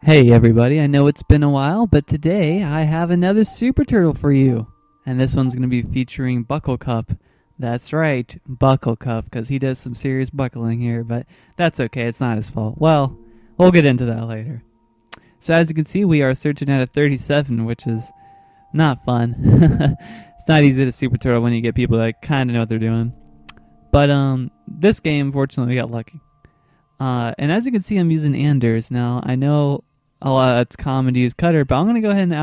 Hey everybody, I know it's been a while, but today I have another Super Turtle for you. And this one's going to be featuring Bucklecup. That's right, Bucklecup, because he does some serious buckling here, but that's okay, it's not his fault. Well, we'll get into that later. So as you can see, we are searching at a 37, which is not fun. It's not easy to Super Turtle when you get people that kind of know what they're doing. But this game, fortunately, we got lucky. And as you can see, I'm using Anders. Now, I know it's common to use Cutter, but I'm going to go ahead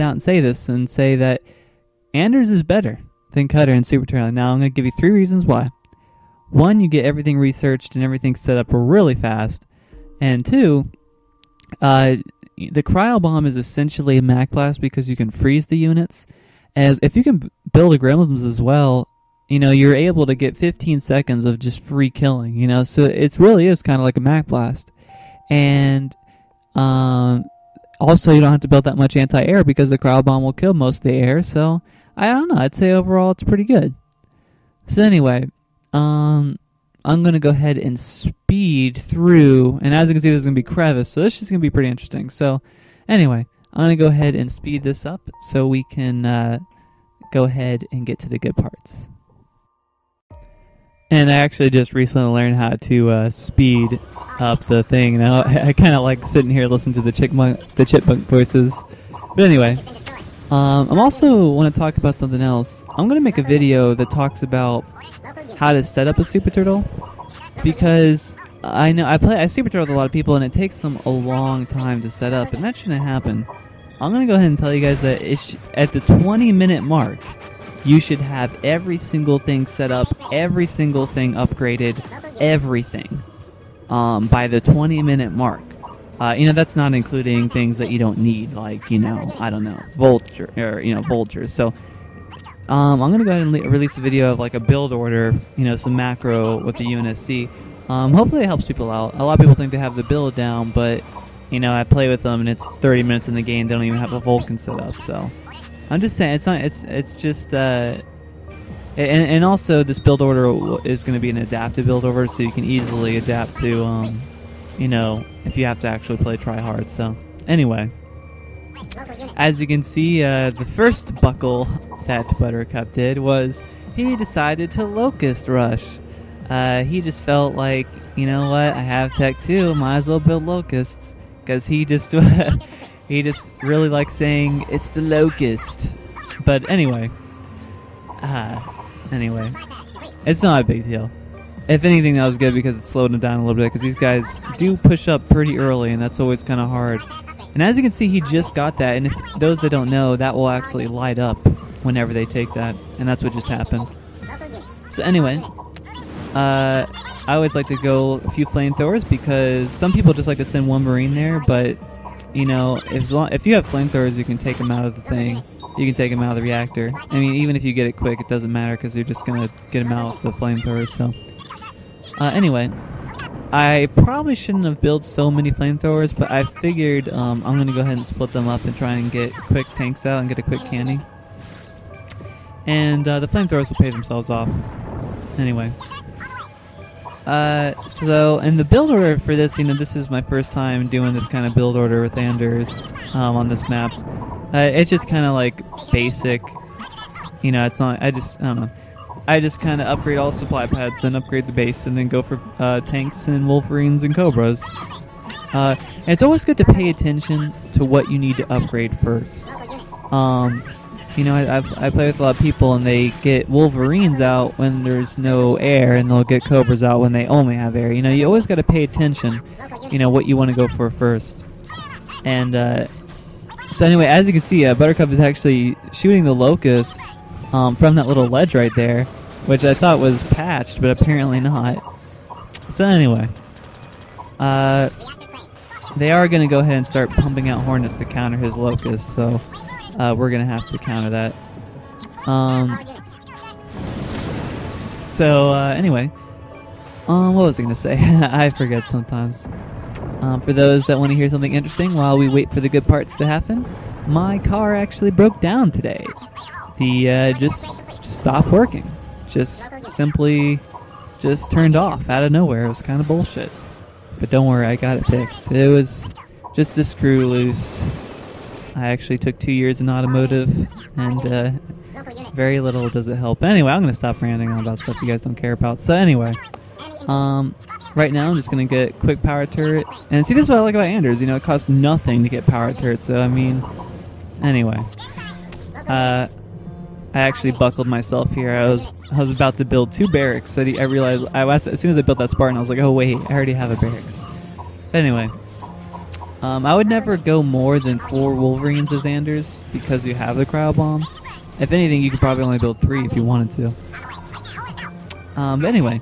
out and say this and say that Anders is better than Cutter in Super Turtle. Now, I'm going to give you 3 reasons why. 1, you get everything researched and everything set up really fast. And 2, the Cryo Bomb is essentially a Mac Blast because you can freeze the units. As if you can build a Gremlins as well, you know, you're able to get 15 seconds of just free killing, you know, so it really is kind of like a Mac Blast. And also you don't have to build that much anti-air because the Cryo Bomb will kill most of the air, so I don't know, I'd say overall it's pretty good. So anyway, I'm going to go ahead and speed through, and as you can see, this is going to be Crevice, so this is going to be pretty interesting. So anyway, I'm going to go ahead and speed this up so we can go ahead and get to the good parts. And I actually just recently learned how to speed up the thing. Now I kind of like sitting here listening to the chipmunk voices. But anyway, I'm also want to talk about something else. I'm going to make a video that talks about how to set up a Super Turtle, because I know I Super Turtle with a lot of people and it takes them a long time to set up, and that shouldn't happen. I'm going to go ahead and tell you guys that at the 20-minute mark, you should have every single thing set up, every single thing upgraded, everything by the 20-minute mark. You know, that's not including things that you don't need, like, you know, I don't know, vultures. So I'm going to go ahead and release a video of like a build order, you know, some macro with the UNSC. Hopefully it helps people out. A lot of people think they have the build down, but, you know, I play with them and it's 30 minutes in the game, they don't even have a Vulcan set up, so I'm just saying, it's just, and also this build order is going to be an adaptive build order, so you can easily adapt to, you know, if you have to actually play try hard. So anyway, as you can see, the first buckle that Buttercup did was he decided to Locust Rush. He just felt like, you know what, I have tech too, might as well build Locusts, because he just he just really likes saying, it's the Locust. But anyway, it's not a big deal. If anything, that was good because it slowed him down a little bit, because these guys do push up pretty early, and that's always kind of hard. And as you can see, he just got that, and if those that don't know, that will actually light up whenever they take that, and that's what just happened. So anyway, I always like to go a few flamethrowers, because some people just like to send one Marine there, but you know, if you have flamethrowers, you can take them out of the thing. You can take them out of the reactor. I mean, even if you get it quick, it doesn't matter because you're just going to get them out with the flamethrowers. So, anyway, I probably shouldn't have built so many flamethrowers, but I figured I'm going to go ahead and split them up and try and get quick tanks out and get a quick candy. And the flamethrowers will pay themselves off. Anyway. So, and the build order for this, you know, this is my first time doing this kind of build order with Anders on this map. It's just kind of like basic, you know, it's not, I don't know. I just kind of upgrade all supply pads, then upgrade the base, and then go for tanks and Wolverines and Cobras. And it's always good to pay attention to what you need to upgrade first. You know, I play with a lot of people, and they get Wolverines out when there's no air, and they'll get Cobras out when they only have air. You know, you always got to pay attention, you know, what you want to go for first. And so anyway, as you can see, Buttercup is actually shooting the Locust from that little ledge right there, which I thought was patched, but apparently not. So anyway, they are going to go ahead and start pumping out Hornets to counter his Locust, so we're going to have to counter that. Anyway, what was I going to say? I forget sometimes. For those that want to hear something interesting while we wait for the good parts to happen, my car actually broke down today. The just stopped working. Just simply just turned off out of nowhere. It was kind of bullshit. But don't worry, I got it fixed. It was just a screw loose. I actually took 2 years in automotive, and very little does it help. Anyway, I'm going to stop ranting on about stuff you guys don't care about. So anyway, right now I'm just going to get quick power turret. And see, this is what I like about Anders. You know, it costs nothing to get power turret. So, I mean, anyway. I actually buckled myself here. I was about to build 2 barracks. So I realized, as soon as I built that Spartan, I was like, oh wait, I already have a barracks. But anyway. I would never go more than 4 Wolverines as Anders because you have the cryo bomb. If anything, you could probably only build 3 if you wanted to. But anyway,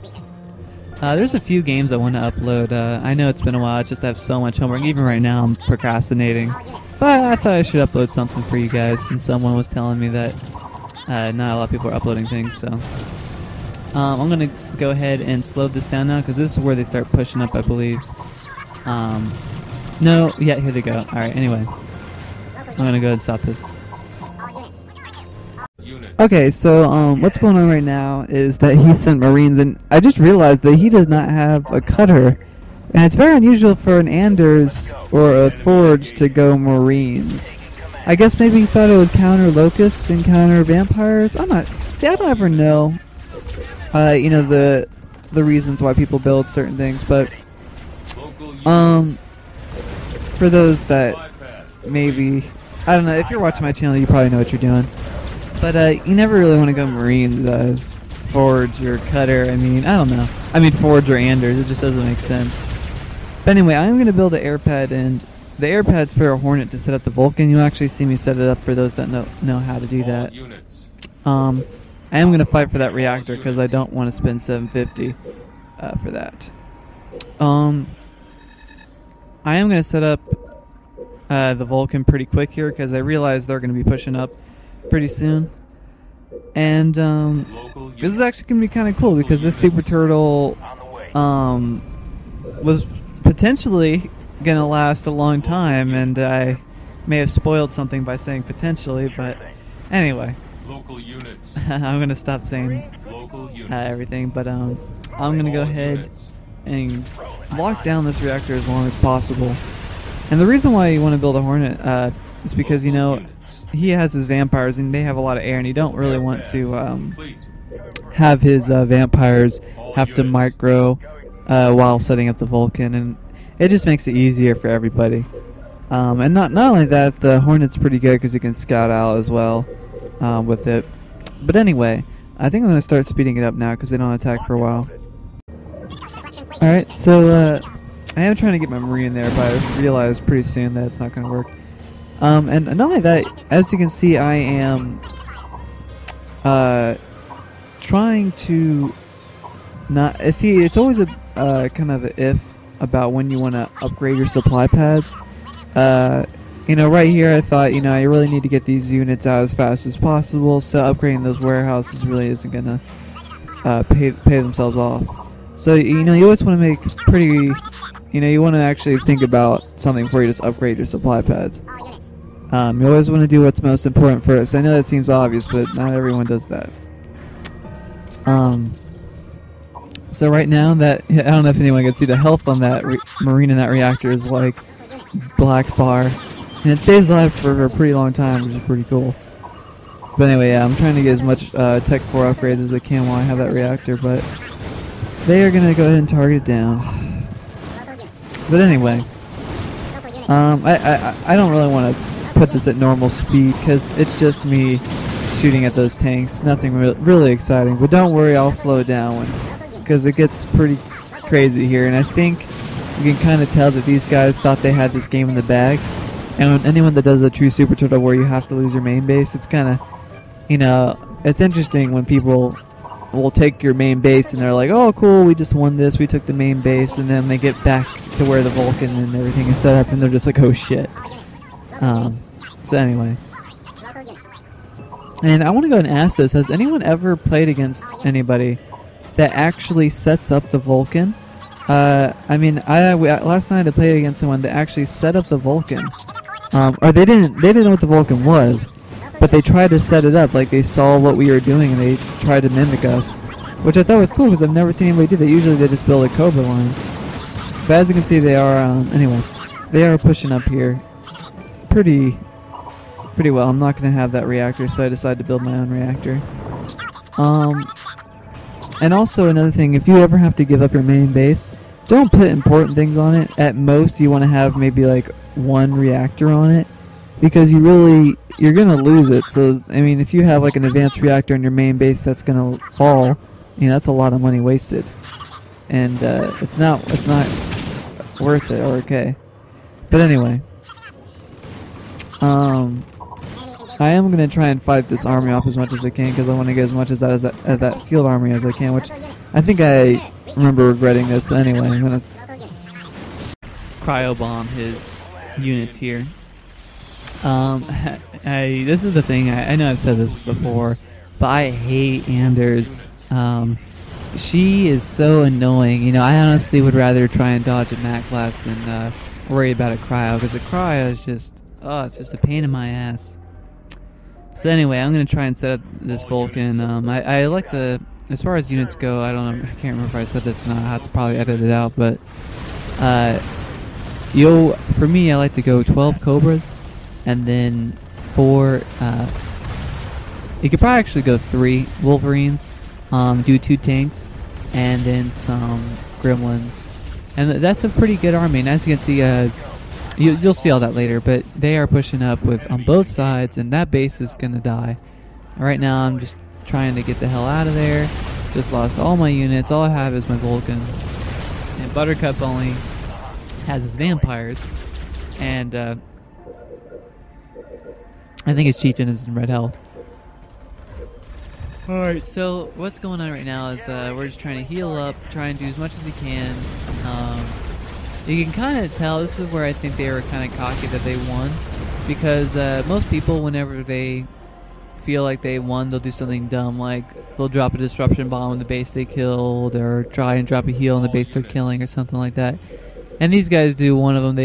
there's a few games I want to upload. I know it's been a while, I just have so much homework. Even right now, I'm procrastinating. But I thought I should upload something for you guys since someone was telling me that not a lot of people are uploading things. So I'm going to go ahead and slow this down now because this is where they start pushing up, I believe. No, yeah, here they go. Alright, anyway. I'm gonna go ahead and stop this. Okay, so what's going on right now is that he sent Marines, and I just realized that he does not have a cutter. And it's very unusual for an Anders or a Forge to go Marines. I guess maybe he thought it would counter Locust and counter Vampires? I'm not... See, I don't ever know, you know, the reasons why people build certain things, but... for those that maybe, I don't know, if you're watching my channel, you probably know what you're doing. But you never really want to go Marines as Forge or Cutter. I mean, I don't know. I mean, Forge or Anders. It just doesn't make sense. But anyway, I'm going to build an air pad, and the air pad's for a Hornet to set up the Vulcan. You'll actually see me set it up for those that know how to do that. I am going to fight for that reactor because I don't want to spend $750 for that. I am going to set up the Vulcan pretty quick here because I realize they're going to be pushing up pretty soon. And this is actually going to be kind of cool because this Super Turtle was potentially going to last a long time, and I may have spoiled something by saying potentially, but anyway. I'm going to stop saying everything, but I'm going to go ahead and lock down this reactor as long as possible. And the reason why you want to build a Hornet is because, you know, he has his vampires and they have a lot of air, and you don't really want to have his vampires have to micro while setting up the Vulcan, and it just makes it easier for everybody. And not only that, the Hornet's pretty good because you can scout out as well with it. But anyway, I think I'm going to start speeding it up now because they don't attack for a while. Alright, so I am trying to get my Marine there, but I realized pretty soon that it's not going to work. And not only that, as you can see, I am trying to not... See, it's always a kind of a if about when you want to upgrade your supply pads. You know, right here I thought, you know, I really need to get these units out as fast as possible, so upgrading those warehouses really isn't going to pay themselves off. So, you know, you always want to make pretty, you know, you want to actually think about something before you just upgrade your supply pads. You always want to do what's most important first. I know that seems obvious, but not everyone does that. So right now, that I don't know if anyone can see the health on that Marine in that reactor is like black bar. And it stays alive for a pretty long time, which is pretty cool. But anyway, yeah, I'm trying to get as much Tech 4 upgrades as I can while I have that reactor, but they are going to go ahead and target it down. But anyway, I don't really want to put this at normal speed because it's just me shooting at those tanks. Nothing really exciting, but don't worry, I'll slow it down because it gets pretty crazy here. And I think you can kind of tell that these guys thought they had this game in the bag. And anyone that does a true Super Turtle where you have to lose your main base, it's kind of, you know, it's interesting when people will take your main base and they're like, oh cool, we just won this, we took the main base, and then they get back to where the Vulcan and everything is set up and they're just like, oh shit. So anyway, and I want to go and ask this, has anyone ever played against anybody that actually sets up the Vulcan? I mean, last night I played against someone that actually set up the Vulcan, or they didn't know what the Vulcan was, but they tried to set it up, like they saw what we were doing and they tried to mimic us, which I thought was cool because I've never seen anybody do that. Usually they just build a Cobra line, but as you can see they are, anyway. they are pushing up here pretty well. I'm not going to have that reactor, so I decided to build my own reactor. And also another thing, if you ever have to give up your main base, don't put important things on it. At most, you want to have maybe like one reactor on it, because you're going to lose it. So, I mean, if you have like an advanced reactor in your main base that's going to fall, that's a lot of money wasted. And it's not worth it, or okay. But anyway, I am going to try and fight this army off as much as I can, because I want to get as much as that field army as I can, which I think I remember regretting this. Anyway, I'm going to cryo-bomb his units here. This is the thing, I know I've said this before, but I hate Anders. She is so annoying. I honestly would rather try and dodge a Mac Blast than worry about a cryo, because a cryo is just, it's just a pain in my ass. So anyway, I'm going to try and set up this Vulcan. I like to, as far as units go, I don't know, I can't remember if I said this or not. I have to probably edit it out, but for me, I like to go 12 Cobras, and then 4, you could probably actually go 3 Wolverines, do 2 tanks, and then some Gremlins. And that's a pretty good army, and as you can see, you'll see all that later, but they are pushing up on both sides, and that base is going to die. Right now, I'm just trying to get the hell out of there. Just lost all my units. All I have is my Vulcan. And Buttercup only has his vampires. And I think his chieftain is in red health. Alright, so what's going on right now is we're just trying to heal up, try and do as much as we can. You can kind of tell, this is where I think they were kind of cocky that they won, because most people, whenever they feel like they won, they'll do something dumb, like they'll drop a disruption bomb on the base they killed, or try and drop a heal on the base they're killing, or something like that. And these guys do one of them.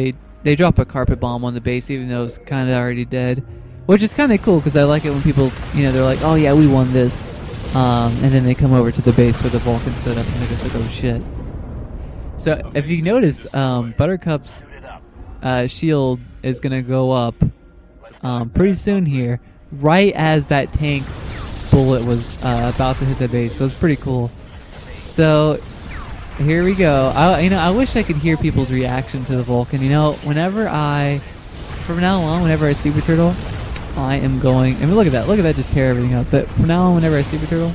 They drop a carpet bomb on the base, even though it's kind of already dead, which is kind of cool, because I like it when people, they're like, oh yeah, we won this, and then they come over to the base with the Vulcan set up, and they're just like, oh shit. So if you notice, Buttercup's shield is going to go up pretty soon here, right as that tank's bullet was about to hit the base. So it's pretty cool. So here we go. I wish I could hear people's reaction to the Vulcan. From now on, whenever I Super Turtle, I am going, look at that just tear everything up. But from now on, whenever I Super Turtle,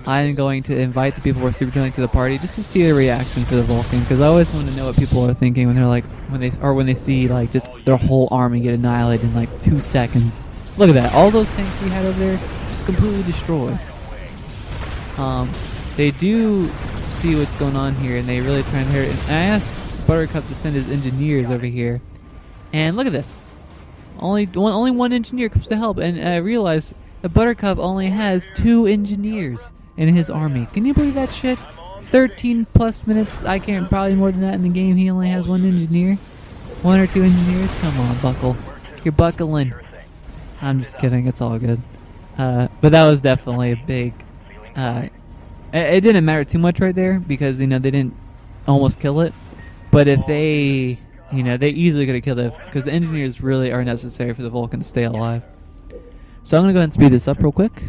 I am going to invite the people who are super turtling to the party just to see the reaction for the Vulcan, because I always want to know what people are thinking when they're like, when they see like just their whole army get annihilated in like 2 seconds. Look at that! All those tanks he had over there just completely destroyed. They do see what's going on here, and they really try and hurt it. And I asked Buttercup to send his engineers over here, and look at this. Only one engineer comes to help, and I realized that Buttercup only has 2 engineers in his army. Can you believe that shit? 13 plus minutes, I can't, probably more than that in the game, he only has 1 engineer. 1 or 2 engineers? Come on, Buckle. You're buckling. I'm just kidding, it's all good. But that was definitely a big... it didn't matter too much right there, because, they didn't almost kill it. But if they... they easily could have killed it, because the engineers really are necessary for the Vulcan to stay alive. So I'm going to go ahead and speed this up real quick.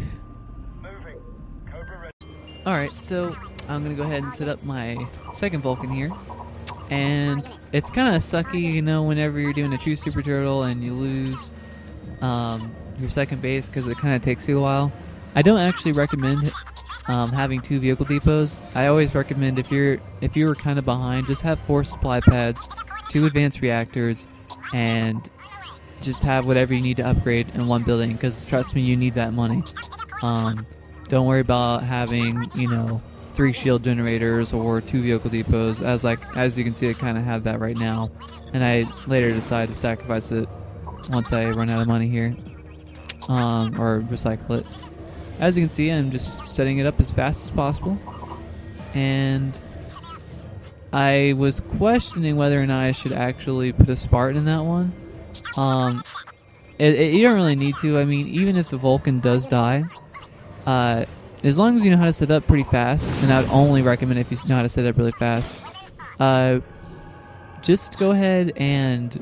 Alright, so I'm going to go ahead and set up my second Vulcan here. And it's kind of sucky, whenever you're doing a true Super Turtle and you lose your second base, because it kind of takes you a while. I don't actually recommend having 2 vehicle depots. I always recommend, if you were kind of behind, just have 4 supply pads, 2 advanced reactors, and just have whatever you need to upgrade in 1 building, because trust me, you need that money. Don't worry about having 3 shield generators or 2 vehicle depots. As you can see, I kind of have that right now, and I later decide to sacrifice it once I run out of money here, or recycle it. As you can see, I'm just setting it up as fast as possible, and I was questioning whether or not I should actually put a Spartan in that one. You don't really need to. I mean, even if the Vulcan does die, as long as you know how to set up pretty fast, and I would only recommend if you know how to set up really fast, just go ahead and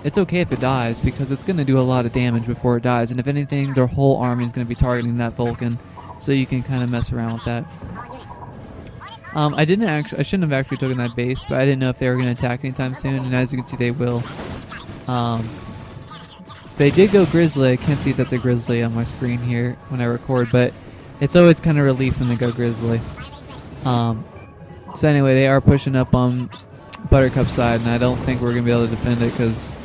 it's okay if it dies, because it's going to do a lot of damage before it dies, and if anything, their whole army is going to be targeting that Vulcan, so you can kind of mess around with that. I shouldn't have actually taken that base, but I didn't know if they were going to attack anytime soon, and as you can see, they will. So they did go Grizzly. I can't see if that's a Grizzly on my screen here when I record, but it's always kind of relief when they go Grizzly. So anyway, they are pushing up on Buttercup's side, and I don't think we're going to be able to defend it, because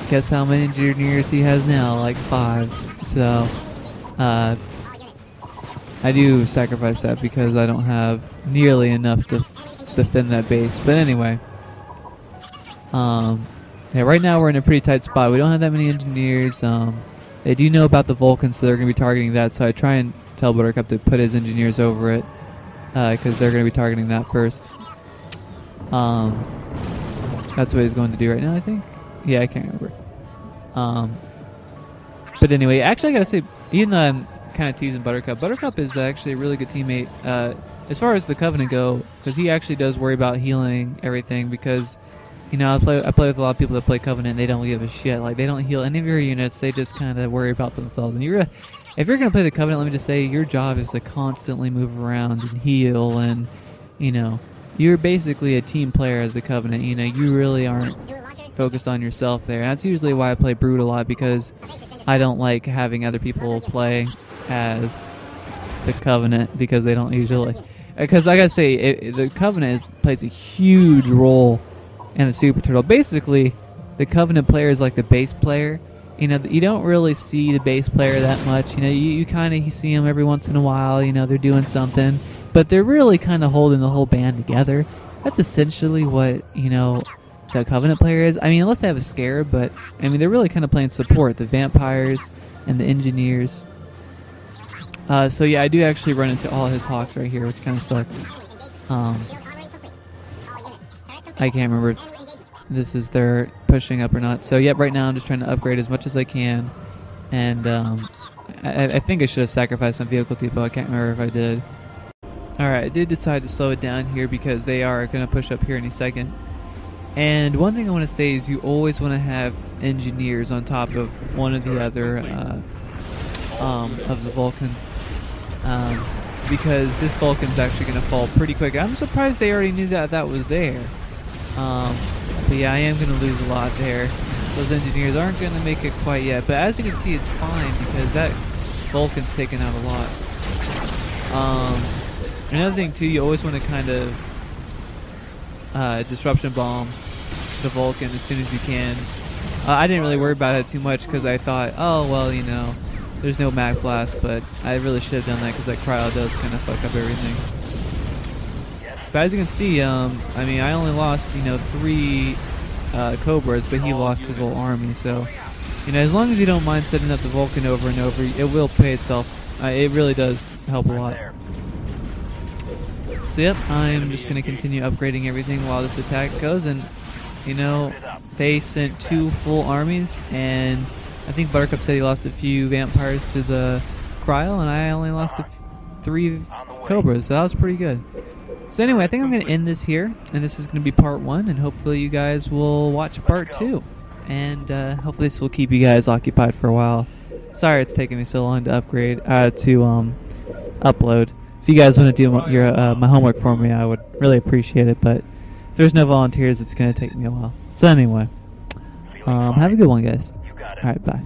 guess how many engineers he has now? Like 5. So I do sacrifice that because I don't have nearly enough to defend that base. But anyway, yeah, right now we're in a pretty tight spot. We don't have that many engineers. They do know about the Vulcan, so they're going to be targeting that. So I try and tell Buttercup to put his engineers over it, because they're going to be targeting that first. That's what he's going to do right now, I think. Yeah, I can't remember. But anyway, actually I gotta say, even though I'm kind of teasing Buttercup, Buttercup is actually a really good teammate as far as the Covenant go, because he actually does worry about healing everything, because you know, I play with a lot of people that play Covenant, and they don't give a shit. Like, they don't heal any of your units, they just kind of worry about themselves. And if you're going to play the Covenant, let me just say, your job is to constantly move around and heal, and, you know, you're basically a team player as the Covenant. You know, you really aren't focused on yourself there. And that's usually why I play Brood a lot, because I don't like having other people play as the Covenant, because they don't usually... Because, like I say, the Covenant plays a huge role in the Super Turtle. Basically, the Covenant player is like the base player. You know, you don't really see the base player that much. You know, you kind of see them every once in a while. You know, they're doing something, but they're really kind of holding the whole band together. That's essentially what, you know, the Covenant player is. I mean, unless they have a Scarab, but I mean, they're really kind of playing support, the Vampires and the Engineers. So yeah, I do actually run into all his Hawks right here, which kind of sucks. I can't remember if this is their pushing up or not. So yep, right now I'm just trying to upgrade as much as I can. And I think I should have sacrificed some vehicle depot. I can't remember if I did. Alright, I did decide to slow it down here because they are going to push up here any second. And one thing I want to say is you always want to have engineers on top of one of the other of the Vulcans. Because this Vulcan's actually going to fall pretty quick. I'm surprised they already knew that was there. But yeah, I am going to lose a lot there. Those engineers aren't going to make it quite yet. But as you can see, it's fine because that Vulcan's taken out a lot. Another thing too, you always want to kind of disruption bomb the Vulcan as soon as you can. I didn't really worry about it too much because I thought, oh well, you know, there's no mag blast, but I really should have done that because that cryo does kind of fuck up everything. But as you can see, I mean, I only lost, you know, 3 Cobras, but he lost his whole army. So, you know, as long as you don't mind setting up the Vulcan over and over, it will pay itself. It really does help a lot. So yep, I'm just going to continue upgrading everything while this attack goes. And, you know, they sent 2 full armies, and I think Buttercup said he lost a few Vampires to the Cryo, and I only lost 3 Cobras, so that was pretty good. So anyway, I think I'm going to end this here, and this is going to be part 1, and hopefully you guys will watch part 2. And hopefully this will keep you guys occupied for a while. Sorry it's taking me so long to upgrade, upload. If you guys want to do my homework for me, I would really appreciate it, but if there's no volunteers, it's going to take me a while. So anyway, have a good one, guys. Alright, bye.